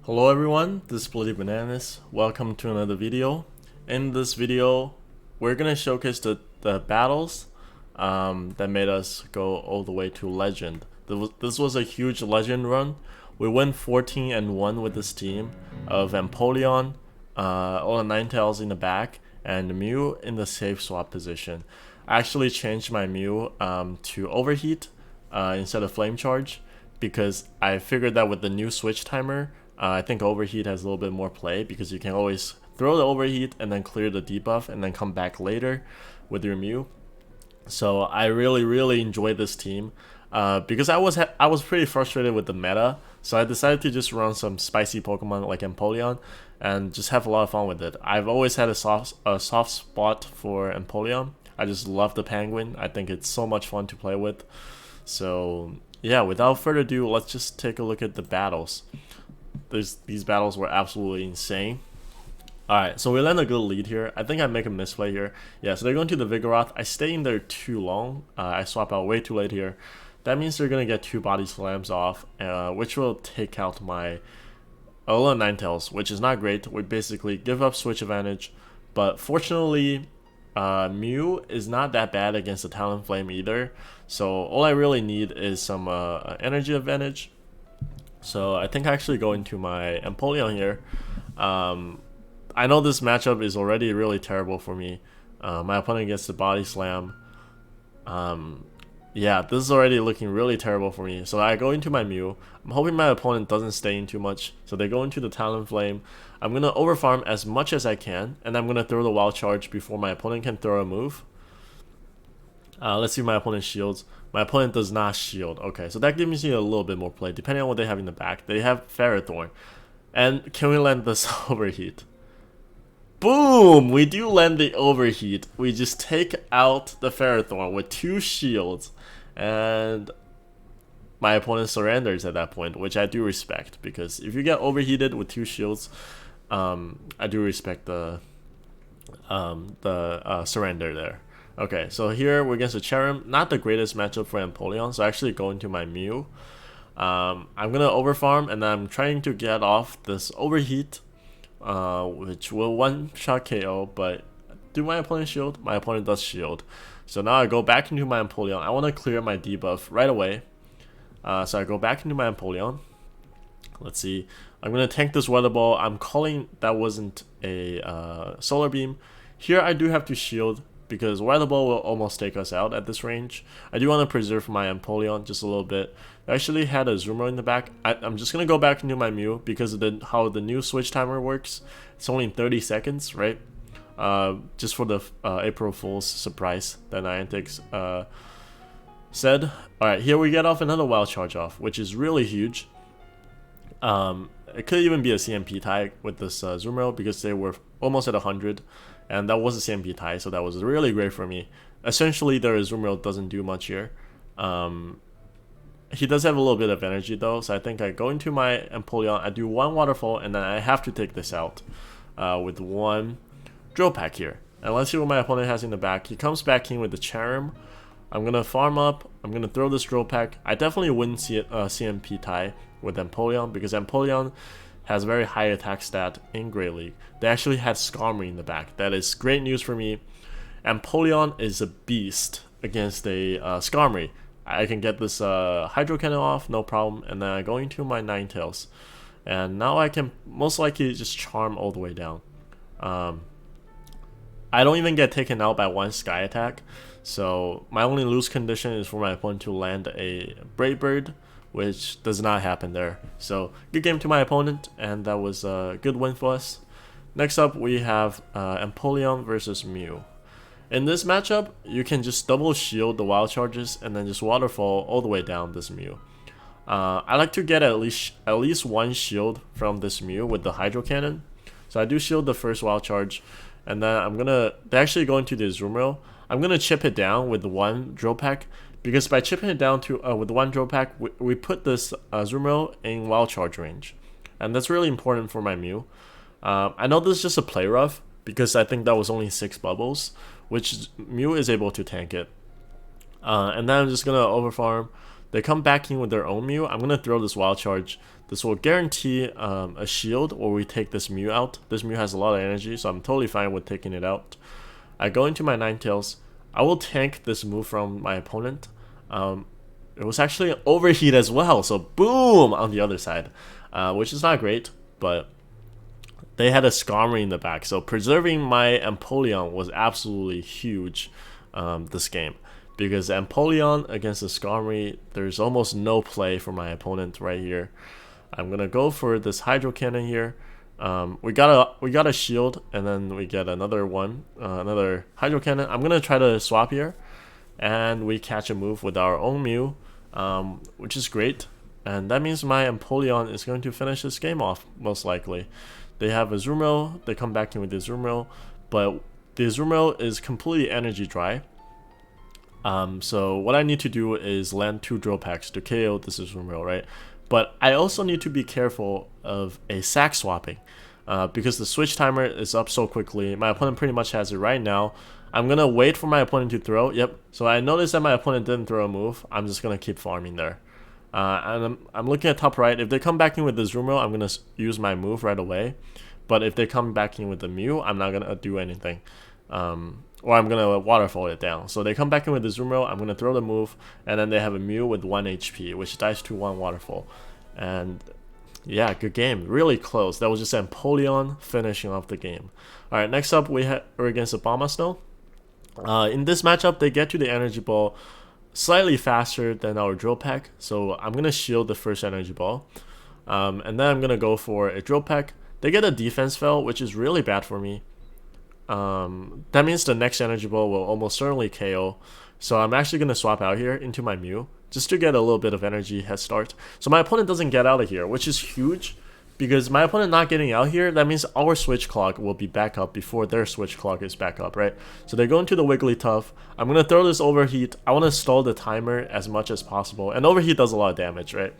Hello everyone, this is Bloody Bananas. Welcome to another video. In this video, we're gonna showcase the battles that made us go all the way to Legend. This was a huge Legend run. We went 14-1 with this team of Empoleon, all the Ninetales in the back, and Mew in the safe swap position. I actually changed my Mew to Overheat instead of Flame Charge because I figured that with the new switch timer, I think Overheat has a little bit more play because you can always throw the Overheat and then clear the debuff and then come back later with your Mew. So I really enjoy this team because I was pretty frustrated with the meta. So I decided to just run some spicy Pokemon like Empoleon and just have a lot of fun with it. I've always had a soft spot for Empoleon. I just love the penguin. I think it's so much fun to play with. So yeah, without further ado, let's just take a look at the battles. These battles were absolutely insane. Alright, so we land a good lead here. I think I make a misplay here. Yeah, so they're going to the Vigoroth. I stay in there too long. I swap out way too late here. That means they're going to get 2 body slams off, which will take out my Alola Ninetales, which is not great. We basically give up switch advantage. But fortunately, Mew is not that bad against the Talonflame either. So all I really need is some energy advantage. So I think I actually go into my Empoleon here. I know this matchup is already really terrible for me. My opponent gets the body slam. Yeah, this is already looking really terrible for me. So I go into my Mew. I'm hoping my opponent doesn't stay in too much. So they go into the Talonflame. I'm going to overfarm as much as I can. And I'm going to throw the Wild Charge before my opponent can throw a move. Let's see if my opponent shields. My opponent does not shield. Okay, so that gives me a little bit more play, depending on what they have in the back. They have Ferrothorn. And can we land this Overheat? Boom! We do land the Overheat. We just take out the Ferrothorn with 2 shields. And my opponent surrenders at that point, which I do respect. Because if you get overheated with 2 shields, I do respect the surrender there. Okay, so here we're against a Cherrim. Not the greatest matchup for Empoleon, so I actually go into my Mew. I'm going to overfarm, and I'm trying to get off this Overheat, which will one-shot KO, but do my opponent shield? My opponent does shield. So now I go back into my Empoleon. I want to clear my debuff right away. So I go back into my Empoleon. Let's see. I'm going to tank this Weather Ball. I'm calling that wasn't a Solar Beam. Here I do have to shield, because Weather Ball will almost take us out at this range. I do want to preserve my Empoleon just a little bit. I actually had a Zoomer in the back. I'm just going to go back into my Mew because of how the new switch timer works. It's only 30 seconds, right? Just for the April Fool's surprise that Niantic said. Alright, here we get off another Wild Charge off, which is really huge. It could even be a CMP tie with this Zoomer because they were almost at 100. And that was a CMP tie, so that was really great for me. Essentially, their Zoomer doesn't do much here. He does have a little bit of energy though, so I think I go into my Empoleon, I do 1 Waterfall, and then I have to take this out with 1 Drill Pack here. And let's see what my opponent has in the back. He comes back in with the Cherrim. I'm going to farm up, I'm going to throw this Drill Pack. I definitely wouldn't see CMP tie with Empoleon because Empoleon has very high attack stat in Great League. They actually had Zombrian in the back. That is great news for me. Empoleon is a beast against a Zombrian. I can get this Hydro Cannon off, no problem. And then I go into my Ninetales. And now I can most likely just Charm all the way down. I don't even get taken out by 1 Sky Attack. So my only lose condition is for my opponent to land a Brave Bird, which does not happen there. So good game to my opponent, and that was a good win for us. Next up we have Empoleon versus Mew. In this matchup, you can just double shield the Wild Charges and then just Waterfall all the way down this Mew. I like to get at least 1 shield from this Mew with the Hydro Cannon. So I do shield the first Wild Charge, and then they actually go into the Zoomer. I'm gonna chip it down with 1 Drill Pack, because by chipping it down to with 1 Drill Pack, we put this Zoomer in Wild Charge range, and that's really important for my Mew. I know this is just a play rough because I think that was only 6 bubbles, which Mew is able to tank it. And then I'm just gonna overfarm They come back in with their own Mew. I'm going to throw this Wild Charge. This will guarantee a shield where we take this Mew out. This Mew has a lot of energy, so I'm totally fine with taking it out. I go into my Ninetales. I will tank this move from my opponent. It was actually an Overheat as well, so boom on the other side, which is not great, but they had a Zombrian in the back, so preserving my Empoleon was absolutely huge this game, because Empoleon against the Zombrian, there's almost no play for my opponent right here. I'm gonna go for this Hydro Cannon here. We got a shield, and then we get another one, another Hydro Cannon. I'm gonna try to swap here, and we catch a move with our own Mew, which is great. And that means my Empoleon is going to finish this game off, most likely. They have a Zumro, they come back in with the Zumro, but the Zumro is completely energy dry. So what I need to do is land 2 drill packs to KO this Zumro, right? But I also need to be careful of a sack swapping, because the switch timer is up so quickly. My opponent pretty much has it right now. I'm going to wait for my opponent to throw. Yep, so I noticed that my opponent didn't throw a move. I'm just going to keep farming there. And I'm looking at top right. If they come back in with the Zumro, I'm going to use my move right away. But if they come back in with the Mew, I'm not going to do anything. Or I'm going to waterfall it down. So they come back in with the Zumro, I'm going to throw the move, and then they have a Mew with 1 HP, which dies to 1 waterfall. And yeah, good game. Really close. That was just Empoleon finishing off the game. Alright, next up we're against the Abomasnow. In this matchup, they get to the Energy Ball slightly faster than our Drill Peck, so I'm going to shield the first Energy Ball. And then I'm going to go for a Drill Peck. They get a Defense Fail, which is really bad for me. That means the next Energy Ball will almost certainly KO. So I'm actually going to swap out here into my Mew, just to get a little bit of energy head start. So my opponent doesn't get out of here, which is huge. Because my opponent not getting out here, that means our switch clock will be back up before their switch clock is back up, right? So they go into the Wigglytuff. I'm going to throw this Overheat. I want to stall the timer as much as possible. And Overheat does a lot of damage, right?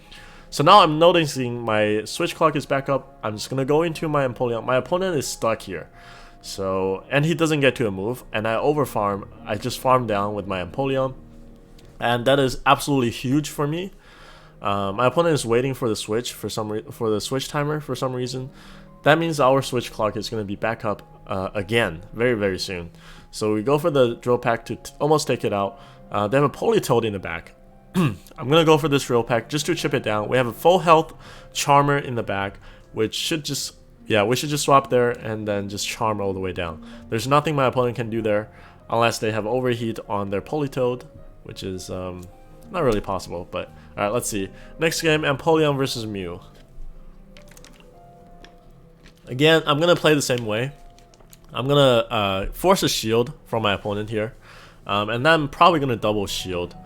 So now I'm noticing my switch clock is back up. I'm just going to go into my Empoleon. My opponent is stuck here. So, and he doesn't get to a move. And I overfarm. I just farm down with my Empoleon. And that is absolutely huge for me. My opponent is waiting for the switch for the switch timer for some reason. That means our switch clock is going to be back up again very soon. So we go for the drill pack to almost take it out. They have a Politoad in the back. I'm going to go for this drill pack just to chip it down. We have a full health Charmer in the back, which should just, yeah, we should just swap there and then just Charm all the way down. There's nothing my opponent can do there unless they have Overheat on their Politoad, which is not really possible, but alright, let's see. Next game, Empoleon versus Mew. Again, I'm going to play the same way. I'm going to force a shield from my opponent here. And then I'm probably going to double shield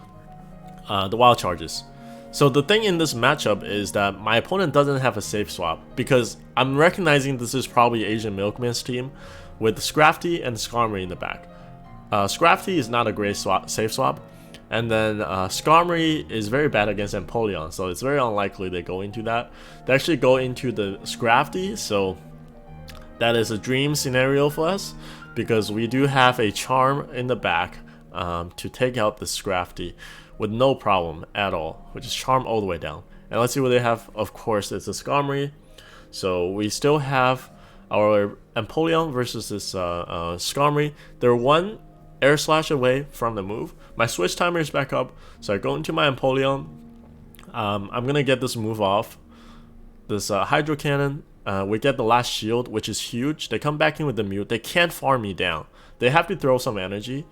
the Wild Charges. So the thing in this matchup is that my opponent doesn't have a safe swap, because I'm recognizing this is probably Asian Milkman's team with Scrafty and Zombrian in the back. Scrafty is not a great safe swap. And then Zombrian is very bad against Empoleon, so it's very unlikely they go into that. They actually go into the Scrafty, so that is a dream scenario for us, because we do have a Charm in the back to take out the Scrafty with no problem at all, which is Charm all the way down. And let's see what they have. Of course, it's a Zombrian. So we still have our Empoleon versus this Zombrian. They're one Air Slash away from the move. My switch timer is back up, so I go into my Empoleon. I'm gonna get this move off. This Hydro Cannon. We get the last shield, which is huge. They come back in with the Mew. They can't farm me down. They have to throw some energy,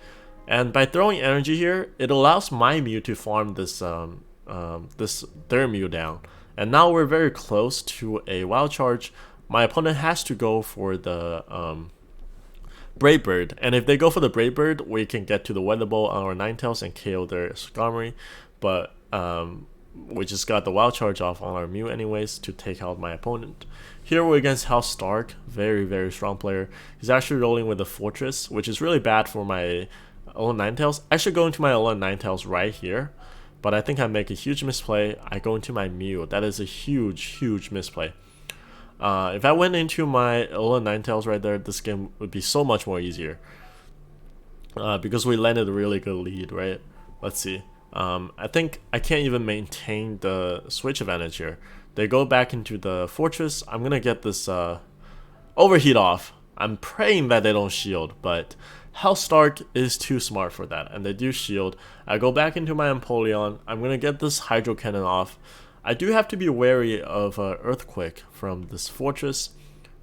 and by throwing energy here, it allows my Mew to farm this their Mew down. And now we're very close to a Wild Charge. My opponent has to go for the Brave Bird, and if they go for the Brave Bird, we can get to the Weather Ball on our Ninetales and KO their Zombrian, but we just got the Wild Charge off on our Mew anyways to take out my opponent. Here we're against House Stark, very strong player. He's actually rolling with the Fortress, which is really bad for my Alolan Ninetales. I should go into my Alolan Ninetales right here, but I think I make a huge misplay. I go into my Mew. That is a huge misplay. If I went into my Alolan Ninetales right there, this game would be so much more easier. Because we landed a really good lead, right? Let's see. I think I can't even maintain the switch advantage here. They go back into the fortress. I'm gonna get this overheat off. I'm praying that they don't shield, but Hellstark is too smart for that, and they do shield. I go back into my Empoleon. I'm gonna get this Hydro Cannon off. I do have to be wary of Earthquake from this fortress,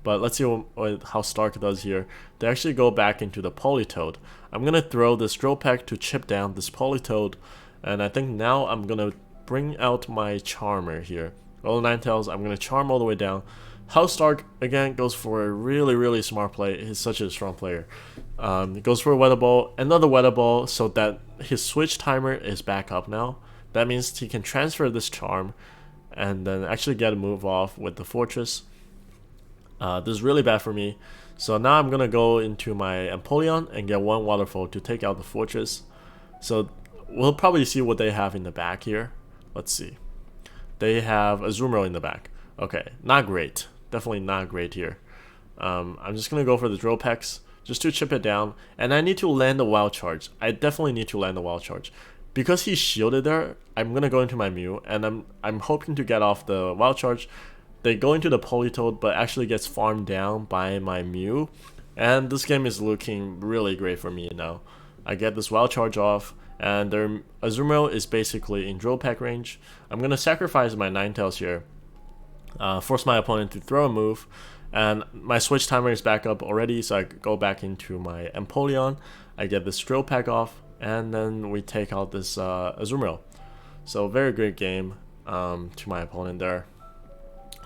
but let's see how Stark does here. They actually go back into the Politoad. I'm gonna throw this Drill Peck to chip down this Politoad, and I think now I'm gonna bring out my Charmer here. Roll Ninetales, I'm gonna Charm all the way down. Hellstark again goes for a really smart play. He's such a strong player. He goes for a Weather Ball, another Weather Ball, so that his switch timer is back up now. That means he can transfer this Charm and then actually get a move off with the Fortress. This is really bad for me. So now I'm gonna go into my Empoleon and get one Waterfall to take out the Fortress. So we'll probably see what they have in the back here. Let's see. They have a Zombrian in the back. Okay, not great. Definitely not great here. I'm just gonna go for the Drill Pecks just to chip it down, and I need to land the Wild Charge. I definitely need to land the Wild Charge. Because he's shielded there, I'm gonna go into my Mew, and I'm hoping to get off the Wild Charge. They go into the Politoad, but actually gets farmed down by my Mew, and this game is looking really great for me now. I get this Wild Charge off, and their Azumarill is basically in Drill Peck range. I'm gonna sacrifice my Ninetales here, force my opponent to throw a move, and my switch timer is back up already, so I go back into my Empoleon. I get this Drill Peck off, and then we take out this Azumarill. So very great game to my opponent there.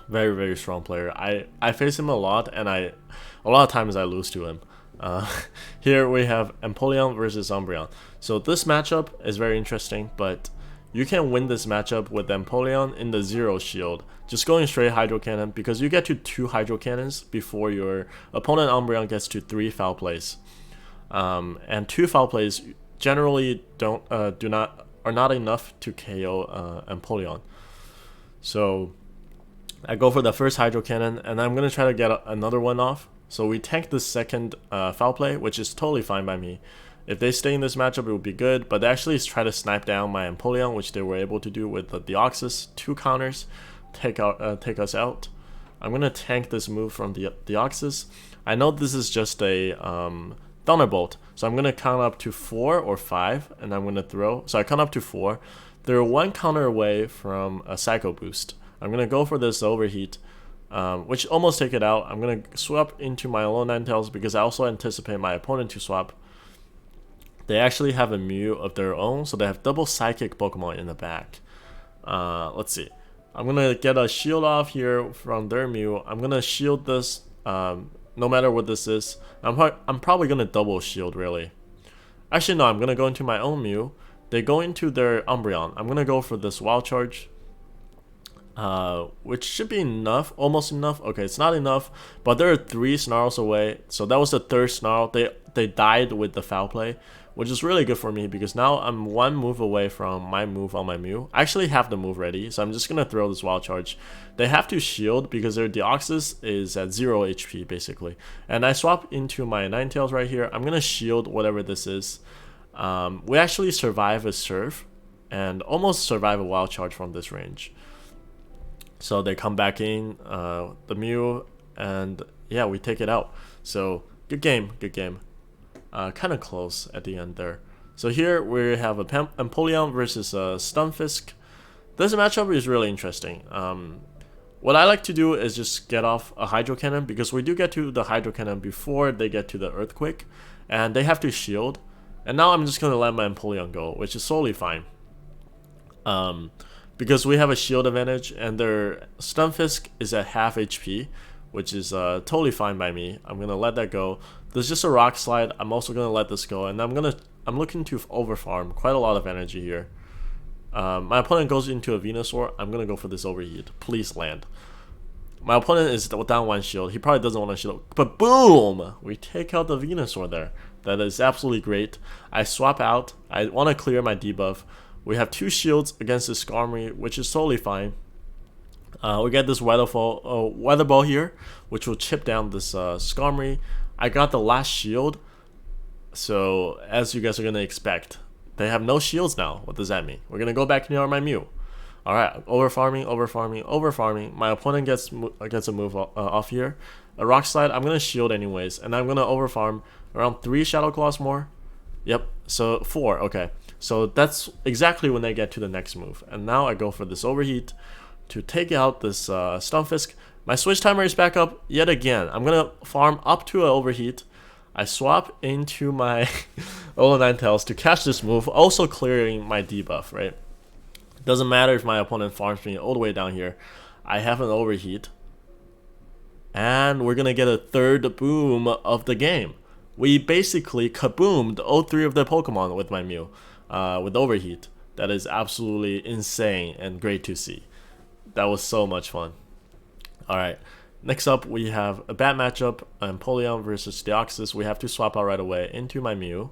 Very strong player. I face him a lot, and a lot of times I lose to him. Here we have Empoleon versus Umbreon. So this matchup is very interesting, but you can win this matchup with Empoleon in the 0 shield, just going straight Hydro Cannon, because you get to 2 Hydro Cannons before your opponent Umbreon gets to 3 foul plays. And 2 foul plays generally are not enough to KO Empoleon. So I go for the first Hydro Cannon, and I'm gonna try to get another one off. So we tank the second foul play, which is totally fine by me. If they stay in this matchup, it would be good, but they actually try to snipe down my Empoleon, which they were able to do with the Dioxis. 2 counters, take us out. I'm gonna tank this move from the Dioxis. I know this is just a Thunderbolt, so I'm gonna count up to 4 or 5, and I'm gonna throw. So I count up to 4. They're 1 counter away from a Psycho Boost. I'm gonna go for this Overheat, which almost take it out. I'm gonna swap into my low Ninetales because I also anticipate my opponent to swap. They actually have a Mew of their own, so they have double Psychic Pokemon in the back. Let's see. I'm gonna get a shield off here from their Mew. I'm gonna shield this, no matter what this is. I'm probably gonna double shield, really. Actually, no, I'm gonna go into my own Mew. They go into their Umbreon. I'm gonna go for this Wild Charge, which should be enough, almost enough. Okay, it's not enough, but there are 3 Snarls away, so that was the 3rd Snarl. They died with the foul play, which is really good for me because now I'm 1 move away from my move on my Mew. I actually have the move ready, so I'm just gonna throw this Wild Charge. They have to shield because their Dioxis is at 0 HP basically, and I swap into my Ninetales right here. I'm gonna shield whatever this is. We actually survive a Surf and almost survive a Wild Charge from this range. So they come back in, the Mew, and yeah, we take it out. So good game. Kind of close at the end there. So here we have a Empoleon versus Stunfisk. This matchup is really interesting. What I like to do is just get off a Hydro Cannon, because we do get to the Hydro Cannon before they get to the Earthquake, and they have to shield. And now I'm just going to let my Empoleon go, which is totally fine. Because we have a shield advantage, and their Stunfisk is at half HP, which is totally fine by me. I'm gonna let that go. There's just a Rock Slide. I'm also gonna let this go, and I'm looking to overfarm quite a lot of energy here. My opponent goes into a Venusaur. I'm gonna go for this Overheat. Please land. My opponent is down 1 shield. He probably doesn't want to shield, but boom! We take out the Venusaur there. That is absolutely great. I swap out. I want to clear my debuff. We have 2 shields against this Skarmory, which is totally fine. We get this Weather Ball here, which will chip down this Skarmory. I got the last shield, so as you guys are going to expect, They have no shields now. What does that mean? We're gonna go back near my Mew. All right, over farming, over farming, over farming. My opponent gets a move off here. A rock slide. I'm gonna shield anyways, and I'm gonna over farm around 3 Shadow Claws more. Yep. So 4. Okay. So that's exactly when they get to the next move. And now I go for this overheat to take out this Stunfisk. My switch timer is back up yet again. I'm gonna farm up to an overheat. I swap into my Olo Ninetales to catch this move, also clearing my debuff, right? Doesn't matter if my opponent farms me all the way down here. I have an overheat. And we're gonna get a third boom of the game. We basically kaboomed all 3 of the Pokemon with my Mew, with overheat. That is absolutely insane and great to see. That was so much fun. Alright, next up we have a bad matchup, Empolium versus Dioxis. We have to swap out right away into my Mew.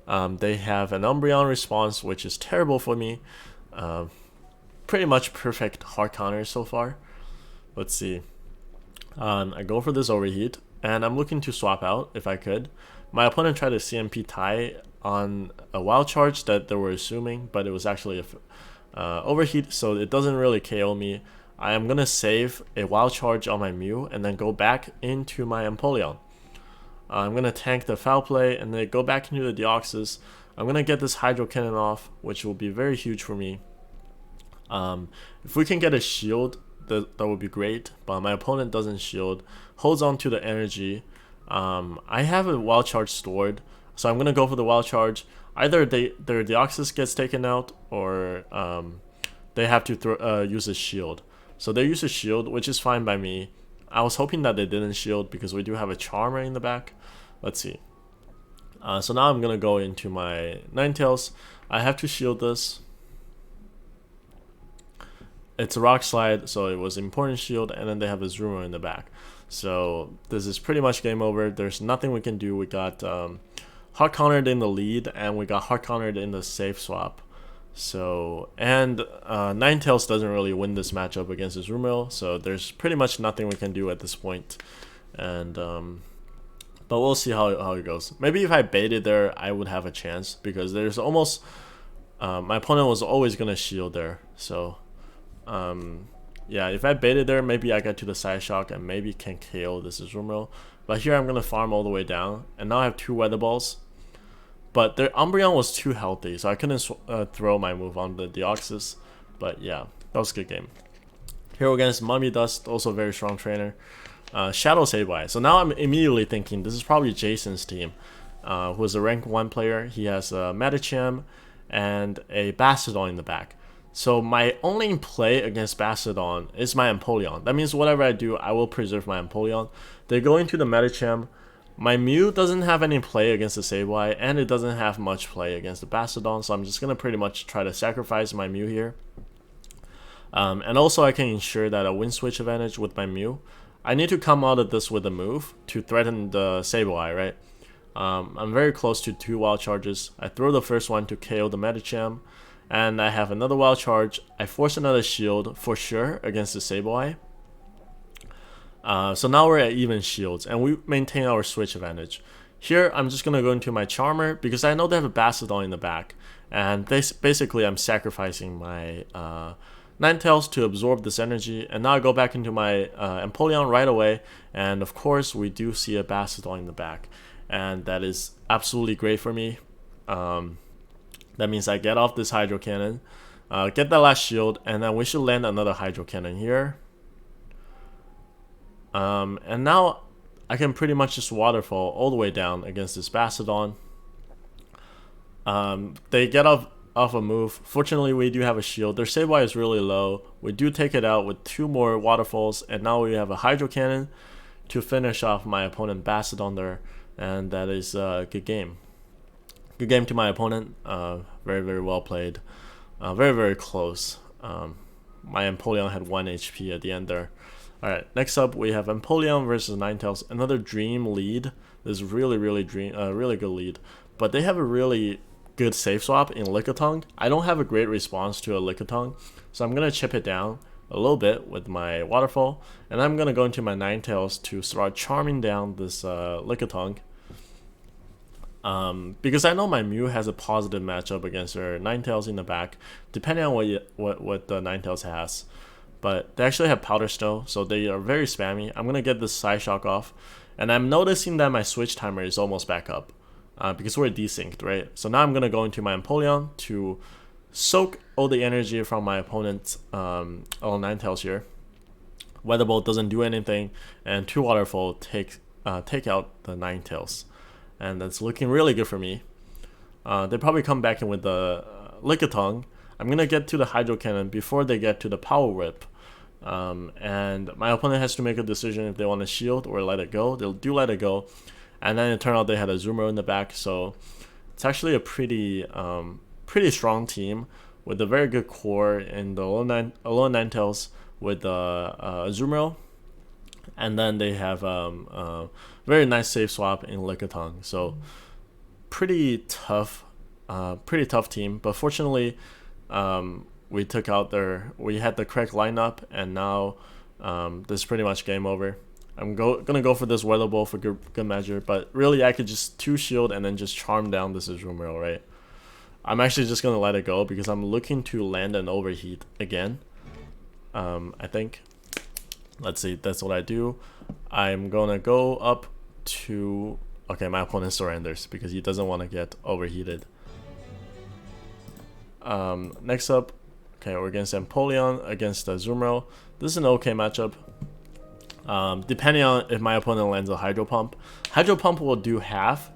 They have an Umbreon response, which is terrible for me. Pretty much perfect hard counter so far. Let's see. I go for this overheat, and I'm looking to swap out if I could. My opponent tried to CMP tie on a wild charge that they were assuming, but it was actually a overheat, so it doesn't really KO me. I am gonna save a wild charge on my Mew and then go back into my Empoleon. I'm gonna tank the foul play and then go back into the Dioxis. I'm gonna get this Hydro Cannon off, which will be very huge for me. If we can get a shield, that would be great, but my opponent doesn't shield, holds on to the energy. I have a wild charge stored, so I'm gonna go for the wild charge. Either their Dioxis gets taken out, or they have to use a shield. So they use a shield, which is fine by me. I was hoping that they didn't shield because we do have a Charmer in the back. Let's see. So now I'm gonna go into my Ninetales. I have to shield this. It's a rock slide, so it was important shield, and then they have a Zoomer in the back. So this is pretty much game over. There's nothing we can do. We got hard countered in the lead, and we got hard countered in the safe swap. So, and Ninetales doesn't really win this matchup against the Zoomer, so there's pretty much nothing we can do at this point. And but we'll see how it goes. Maybe if I baited there, I would have a chance, because there's almost my opponent was always gonna shield there. So yeah, if I baited there, maybe I get to the side shock and maybe can KO this Zoomer. But here I'm gonna farm all the way down, and now I have 2 Weather Balls. But their Umbreon was too healthy, so I couldn't throw my move on the Dioxis. But yeah, that was a good game. Here against Mummy Dust, also a very strong trainer. Shadow Sableye. So now I'm immediately thinking this is probably Jason's team, who is a rank 1 player. He has a Medicham and a Bastiodon in the back. So my only play against Bastiodon is my Empoleon. That means whatever I do, I will preserve my Empoleon. They go into the Medicham. My Mew doesn't have any play against the Sableye, and it doesn't have much play against the Bastiodon, so I'm just going to pretty much try to sacrifice my Mew here. And also I can ensure that a win switch advantage with my Mew. I need to come out of this with a move to threaten the Sableye, right? I'm very close to 2 wild charges. I throw the first one to KO the Medicham, and I have another wild charge. I force another shield for sure against the Sableye. So now we're at even shields, and we maintain our switch advantage. Here, I'm just going to go into my Charmer, because I know they have a Bastiodon in the back. And basically, I'm sacrificing my Ninetales to absorb this energy. And now I go back into my Empoleon right away. And of course, we do see a Bastiodon in the back. And that is absolutely great for me. That means I get off this Hydro Cannon, get that last shield, and then we should land another Hydro Cannon here. And now I can pretty much just waterfall all the way down against this Bastiodon. They get off a move. Fortunately, we do have a shield. Their Sableye is really low. We do take it out with 2 more waterfalls, and now we have a Hydro Cannon to finish off my opponent Bastiodon there, and that is a good game. Good game to my opponent. Very, very well played. Very, very close. My Empoleon had 1 HP at the end there. Alright, next up we have Empoleon versus Ninetales. Another dream lead. This is really good lead. But they have a really good safe swap in Lickitung. I don't have a great response to a Lickitung, so I'm going to chip it down a little bit with my Waterfall. And I'm going to go into my Ninetales to start charming down this Lickitung. Because I know my Mew has a positive matchup against their Ninetales in the back, depending on what the Ninetales has. But they actually have Powder Snow, so they are very spammy. I'm gonna get this Psyshock off, and I'm noticing that my switch timer is almost back up, because we're desynced, right? So now I'm gonna go into my Empoleon to soak all the energy from my opponent's Ninetales here. Weather Bolt doesn't do anything, and 2 Waterfall take out the Ninetales, and that's looking really good for me. They probably come back in with the Lickitung. I'm gonna get to the Hydro Cannon before they get to the Power Whip, and my opponent has to make a decision if they want to shield or let it go. They'll do let it go, and then it turned out they had a Zoomer in the back, so it's actually a pretty strong team with a very good core in the Alolan Ninetales with Azumarill, and then they have very nice safe swap in Lickitung. So pretty tough team. But fortunately, we had the correct lineup, and now this is pretty much game over. I'm gonna go for this Weather Ball for good measure, but really I could just 2 shield and then just charm down this Azumarill, right? I'm actually just gonna let it go because I'm looking to land an Overheat again. I think. Let's see, that's what I do. I'm gonna go up to... Okay, my opponent surrenders because he doesn't want to get overheated. Next up, okay, we're against Empoleon against Zombrian. This is an okay matchup. Depending on if my opponent lands a Hydro Pump. Hydro Pump will do half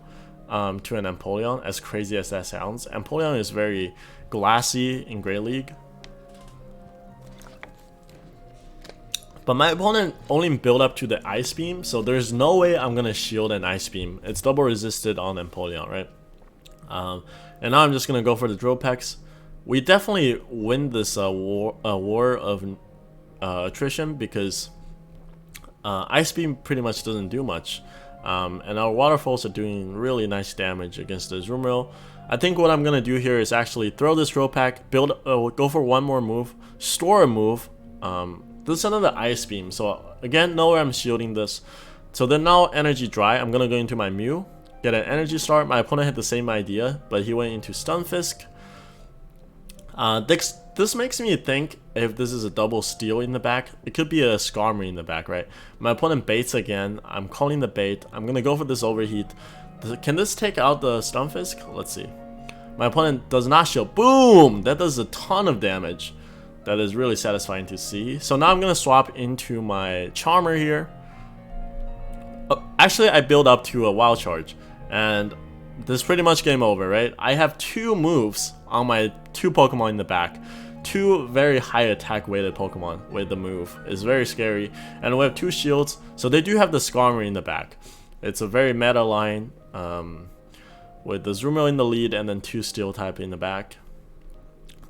to an Empoleon, as crazy as that sounds. Empoleon is very glassy in Great League. But my opponent only built up to the Ice Beam, so there's no way I'm gonna shield an Ice Beam. It's double resisted on Empoleon, right? And now I'm just gonna go for the Drill Pecks. We definitely win this war of attrition because Ice Beam pretty much doesn't do much. And our Waterfalls are doing really nice damage against the Zoomer. I think what I'm gonna do here is actually throw this Drill Peck, go for one more move, store a move. This is another Ice Beam, so again, nowhere I'm shielding this. So then now energy dry, I'm gonna go into my Mew, get an energy start. My opponent had the same idea, but he went into Stunfisk. This makes me think if this is a double steal in the back, it could be a Skarmory in the back, right? My opponent baits again, I'm calling the bait, I'm gonna go for this Overheat. Can this take out the Stunfisk? Let's see. My opponent does not shield. Boom! That does a ton of damage. That is really satisfying to see. So now I'm gonna swap into my Charmer here. Actually, I build up to a Wild Charge, and this is pretty much game over, right? I have 2 moves on my 2 Pokemon in the back. 2 very high attack weighted Pokemon with the move. It's very scary. And we have 2 shields, so they do have the Skarmory in the back. It's a very meta line with the Zoomer in the lead and then 2 Steel type in the back.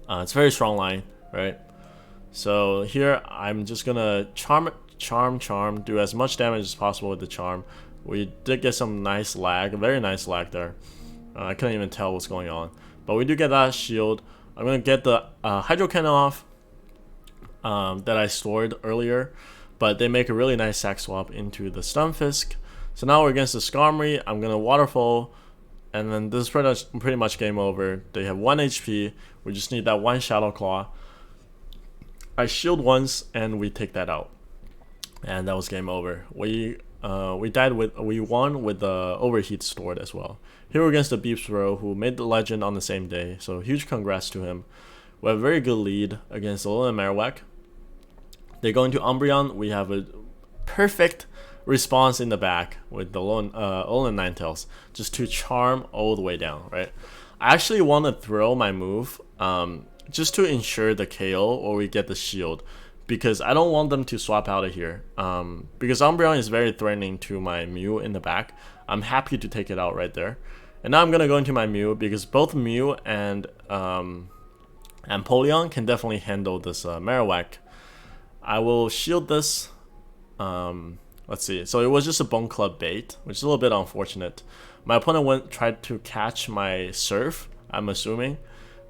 It's a very strong line, right? So here I'm just gonna charm, do as much damage as possible with the charm. We did get some nice lag, very nice lag there. I couldn't even tell what's going on, but we do get that shield. I'm gonna get the Hydro Cannon off that I stored earlier, but they make a really nice sack swap into the Stunfisk. So now we're against the Skarmory. I'm gonna Waterfall, and then this is pretty much game over. They have 1 HP. We just need that 1 Shadow Claw. I shield once and we take that out, and that was game over. We won with the Overheat stored as well. Here we're against the Beepsbro, who made the legend on the same day, so huge congrats to him. We have a very good lead against the Alolan Marowak. They go into Umbreon. We have a perfect response in the back with the Alolan Ninetales, just to charm all the way down, right? I actually want to throw my move just to ensure the KO or we get the shield, because I don't want them to swap out of here. Because Umbreon is very threatening to my Mew in the back. I'm happy to take it out right there. And now I'm gonna go into my Mew because both Mew and Empoleon can definitely handle this Marowak. I will shield this. Let's see. So it was just a Bone Club bait, which is a little bit unfortunate. My opponent tried to catch my Surf, I'm assuming,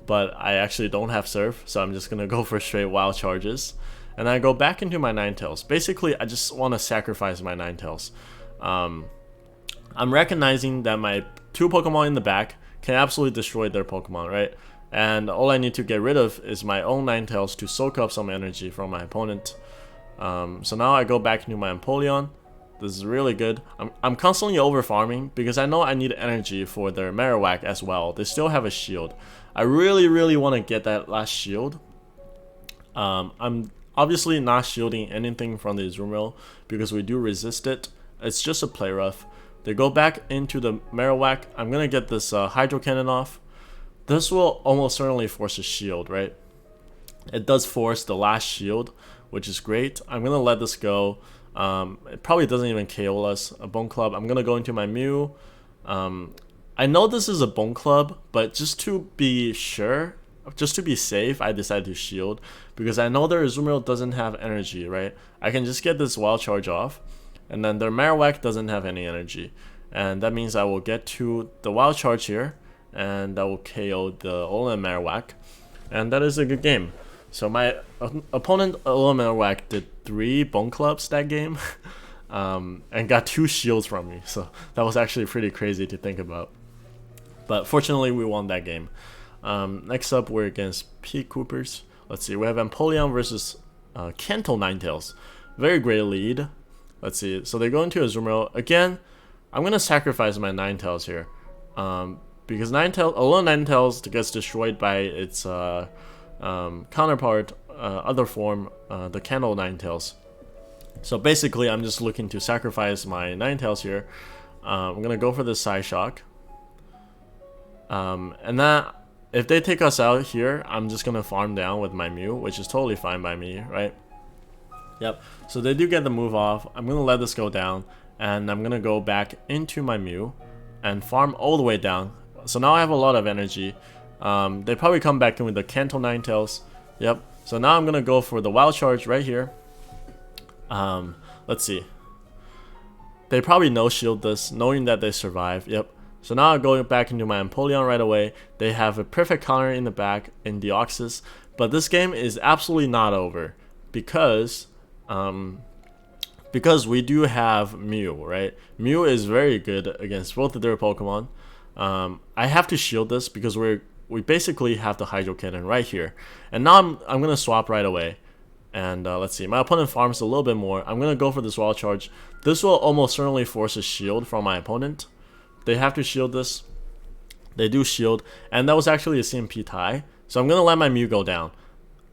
but I actually don't have Surf, so I'm just gonna go for straight Wild Charges. And I go back into my Ninetales. Basically, I just want to sacrifice my Ninetales. I'm recognizing that my two Pokemon in the back can absolutely destroy their Pokemon, right? And all I need to get rid of is my own Ninetales to soak up some energy from my opponent. So now I go back into my Empoleon. This is really good. I'm constantly over farming because I know I need energy for their Marowak as well. They still have a shield. I really want to get that last shield. I'm obviously not shielding anything from the Zombrian because we do resist it. It's just a play rough. They go back into the Marowak. I'm gonna get this Hydro Cannon off. This will almost certainly force a shield, right? It does force the last shield, which is great. I'm gonna let this go. It probably doesn't even KO us. A Bone Club. I'm gonna go into my Mew. I know this is a Bone Club, but just to be sure, just to be safe, I decided to shield because I know their Zombrian doesn't have energy, right? I can just get this Wild Charge off, and then their Marowak doesn't have any energy, and that means I will get to the Wild Charge here, and that will KO the Alolan Marowak, and that is a good game. So my opponent Alolan Marowak did 3 Bone Clubs that game, and got 2 shields from me. So that was actually pretty crazy to think about. But fortunately, we won that game. Next up, we're against P. Coopers. Let's see, we have Empolium versus Kanto Ninetales. Very great lead. Let's see, so they go into a Zombrian. Again, I'm going to sacrifice my Ninetales here. Because Alolan Ninetales gets destroyed by its counterpart, other form, the Kanto Ninetales. So basically, I'm just looking to sacrifice my Ninetales here. I'm going to go for the Psyshock. And then if they take us out here, I'm just gonna farm down with my Mew, which is totally fine by me, right? Yep, so they do get the move off. I'm gonna let this go down, and I'm gonna go back into my Mew and farm all the way down. So now I have a lot of energy. They probably come back in with the Kanto Ninetales. Yep, so now I'm gonna go for the Wild Charge right here. Let's see. They probably no-shield this, knowing that they survive. Yep. So now I'm going back into my Empoleon right away. They have a perfect counter in the back in Dioxis, but this game is absolutely not over because we do have Mew, right? Mew is very good against both of their Pokemon. I have to shield this because we basically have the Hydro Cannon right here, and now I'm gonna swap right away. And let's see, my opponent farms a little bit more. I'm gonna go for this Wild Charge. This will almost certainly force a shield from my opponent. They have to shield this. They do shield, and that was actually a CMP tie. So I'm gonna let my Mew go down.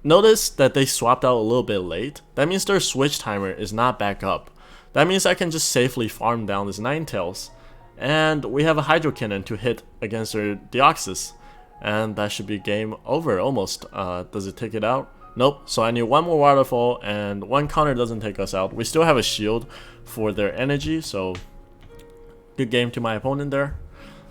Notice that they swapped out a little bit late. That means their switch timer is not back up. That means I can just safely farm down this Ninetales. And we have a Hydro Cannon to hit against their Dioxis. And that should be game over almost. Does it take it out? Nope. So I need one more Waterfall, and one counter doesn't take us out. We still have a shield for their energy, so good game to my opponent there.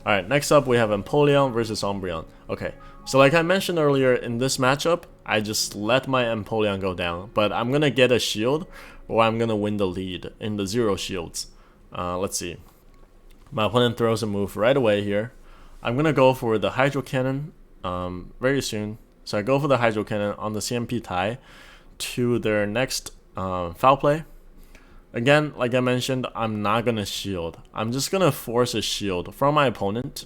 Alright, next up we have Empoleon versus Umbreon. Okay, so like I mentioned earlier, in this matchup, I just let my Empoleon go down. But I'm gonna get a shield, or I'm gonna win the lead in the 0 shields. Let's see. My opponent throws a move right away here. I'm gonna go for the Hydro Cannon very soon. So I go for the Hydro Cannon on the CMP tie to their next foul play. Again, like I mentioned, I'm not gonna shield. I'm just gonna force a shield from my opponent,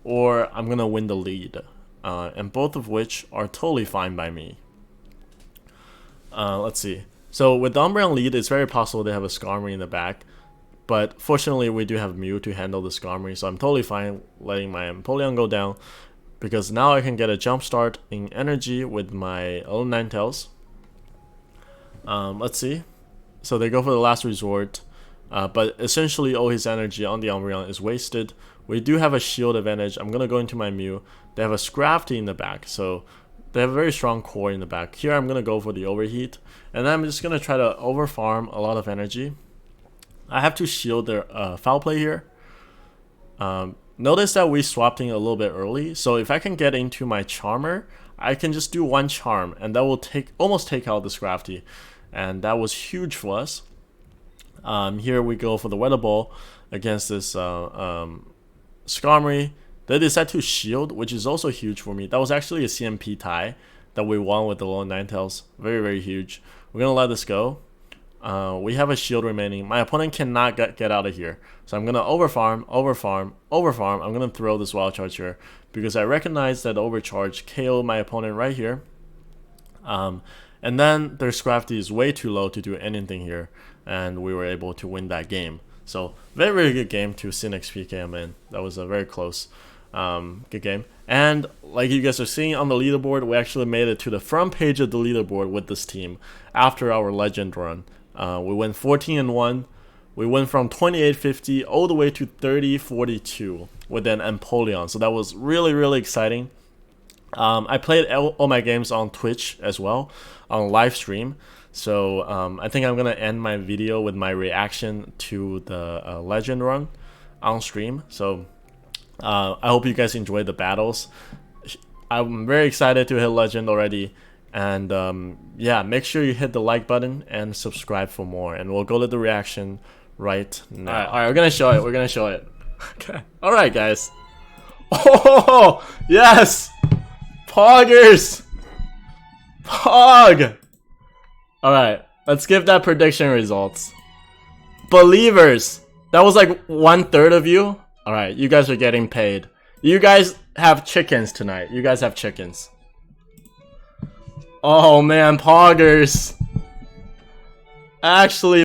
or I'm gonna win the lead. And both of which are totally fine by me. Let's see. So with the Umbreon lead, it's very possible they have a Skarmory in the back. But fortunately, we do have Mew to handle the Skarmory, so I'm totally fine letting my Empoleon go down, because now I can get a jump start in energy with my own Ninetales. Let's see. So they go for the last resort, but essentially all his energy on the Umbreon is wasted. We do have a shield advantage. I'm going to go into my Mew. They have a Scrafty in the back, so they have a very strong core in the back. Here I'm going to go for the Overheat, and I'm just going to try to overfarm a lot of energy. I have to shield their foul play here. Notice that we swapped in a little bit early, so if I can get into my Charmer, I can just do one Charm, and that will almost take out the Scrafty. And that was huge for us. Here we go for the Weather Ball against this Skarmory. They decide to shield, which is also huge for me. That was actually a CMP tie that we won with the low Ninetales. Very, very huge. We're going to let this go. We have a shield remaining. My opponent cannot get out of here. So I'm going to overfarm. I'm going to throw this wild charge here because I recognize that overcharge KO my opponent right here. And then their Scrafty is way too low to do anything here. And we were able to win that game. So very, very good game to Cynics PKM in. That was a very close good game. And like you guys are seeing on the leaderboard, we actually made it to the front page of the leaderboard with this team after our legend run. We went 14-1. We went from 2850 all the way to 3042 with an Empoleon. So that was really, really exciting. I played all my games on Twitch as well, on live stream. So I think I'm gonna end my video with my reaction to the legend run on stream. So I hope you guys enjoyed the battles. I'm very excited to hit legend already. And yeah, make sure you hit the like button and subscribe for more. And we'll go to the reaction right now. All right, we're gonna show it. We're gonna show it. Okay. All right, guys. Oh yes, Poggers, Pog. All right, let's give that prediction results. Believers, that was like 1/3 of you. All right, you guys are getting paid. You guys have chickens tonight. You guys have chickens. Oh man, Poggers. Actually